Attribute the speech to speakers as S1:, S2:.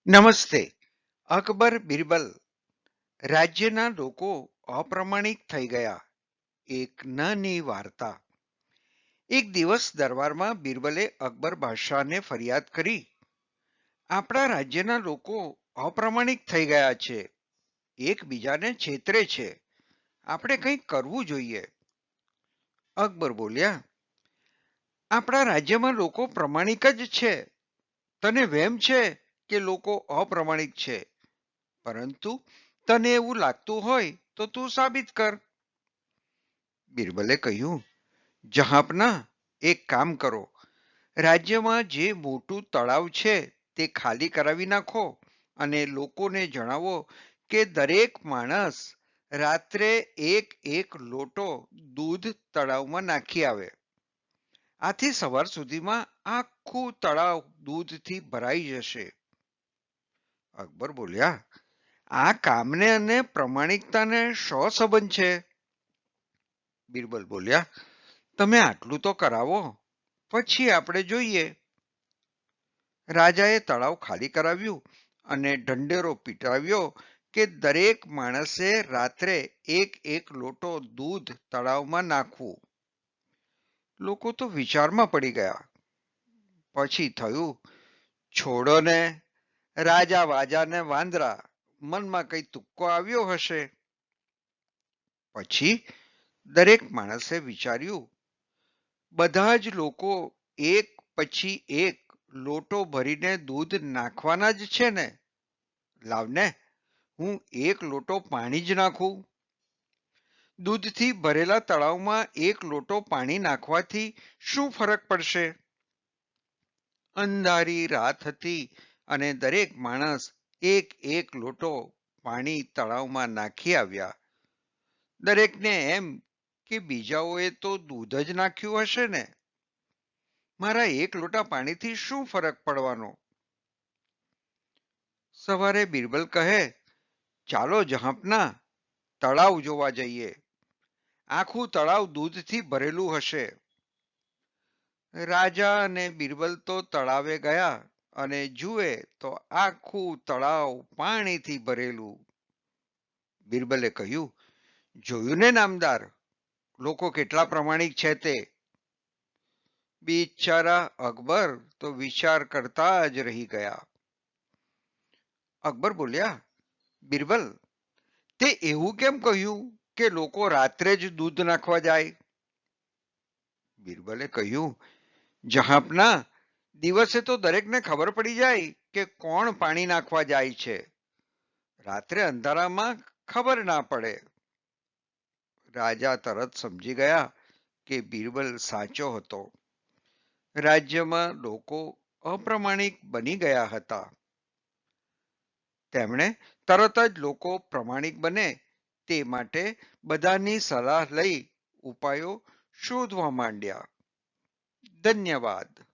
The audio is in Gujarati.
S1: નમસ્તે. અકબર બિરબલ. રાજ્યના લોકો અપ્રમાણિક થઈ ગયા. એક નાની વાર્તા. એક દિવસ દરબારમાં બિરબલે અકબર બાદશાહને ફરિયાદ કરી. આપણા રાજ્યના લોકો અપ્રમાણિક થઈ ગયા છે. એકબીજાને છેતરે છે. આપણે કંઈક કરવું જોઈએ. અકબર બોલ્યા, આપણા રાજ્યમાં લોકો પ્રમાણિક જ છે. તને વહેમ છે કે લોકો અપ્રમાણિક છે, પરંતુ તને એવું લાગતું હોય તો તું સાબિત કર. બિરબલે કહ્યું, જહાંપના, એક કામ કરો. રાજ્યમાં જે મોટું તળાવ છે તે ખાલી કરાવી નાખો અને લોકોને જણાવો કે દરેક માણસ રાત્રે એક એક લોટો દૂધ તળાવમાં નાખી આવે. આથી સવાર સુધીમાં આખું તળાવ દૂધથી ભરાઈ જશે. અકબર બોલ્યા, આ કામને અને પ્રમાણિકતાને શો સંબંધ છે? બિરબલ બોલ્યા, તમે આટલું તો કરાવો, પછી આપણે જોઈએ. રાજાએ તળાવ ખાલી કરાવ્યું અને ઢંઢેરો પીટાવ્યો કે દરેક માણસે રાત્રે એક એક લોટો દૂધ તળાવમાં નાખવું. લોકો તો વિચારમાં પડી ગયા. પછી થયું, છોડો ને, રાજા વાજા ને વાંદરા, મનમાં કઈ તુક્કો આવ્યો હશે. પછી દરેક માણસે વિચાર્યું, બધા જ લોકો એક પછી એક લોટો ભરીને દૂધ નાખવાના જ છે ને. લાવને, હું એક લોટો પાણી જ નાખું. દૂધથી ભરેલા તળાવમાં એક લોટો પાણી નાખવાથી શું ફરક પડશે? અંધારી રાત હતી અને દરેક માણસ એક એક લોટો પાણી તળાવમાં નાખી આવ્યા. દરેકને એમ કે બીજાઓએ તો દૂધ જ નાખ્યું હશે ને. મારા એક લોટા પાણીથી શું ફરક પડવાનો? સવારે બિરબલ કહે, ચાલો જહાંપના, તળાવ જોવા જઈએ. આખું તળાવ દૂધથી ભરેલું હશે. રાજા અને બિરબલ તો તળાવે ગયા અને જુએ તો આખું તળાવ પાણીથી ભરેલું. બિરબલે કહ્યું, જોયું ને નામદાર, લોકો કેટલા પ્રમાણિક છે તે. બિચારા અકબર તો વિચાર કરતા જ રહી ગયા. અકબર બોલ્યા, બિરબલ, તે એવું કેમ કહ્યું કે લોકો રાત્રે જ દૂધ નાખવા જાય? બિરબલે કહ્યું, જહાંપના, દિવસે તો દરેકને ખબર પડી જાય કે કોણ પાણી નાખવા જાય છે. રાત્રે અંધારામાં ખબર ના પડે. રાજા તરત સમજી ગયા કે બિરબલ સાચો હતો. રાજ્યમાં લોકો અપ્રમાણિક બની ગયા હતા. તેમણે તરત જ લોકો પ્રમાણિક બને તે માટે બધાની સલાહ લઈ ઉપાયો શોધવા માંડ્યા. ધન્યવાદ.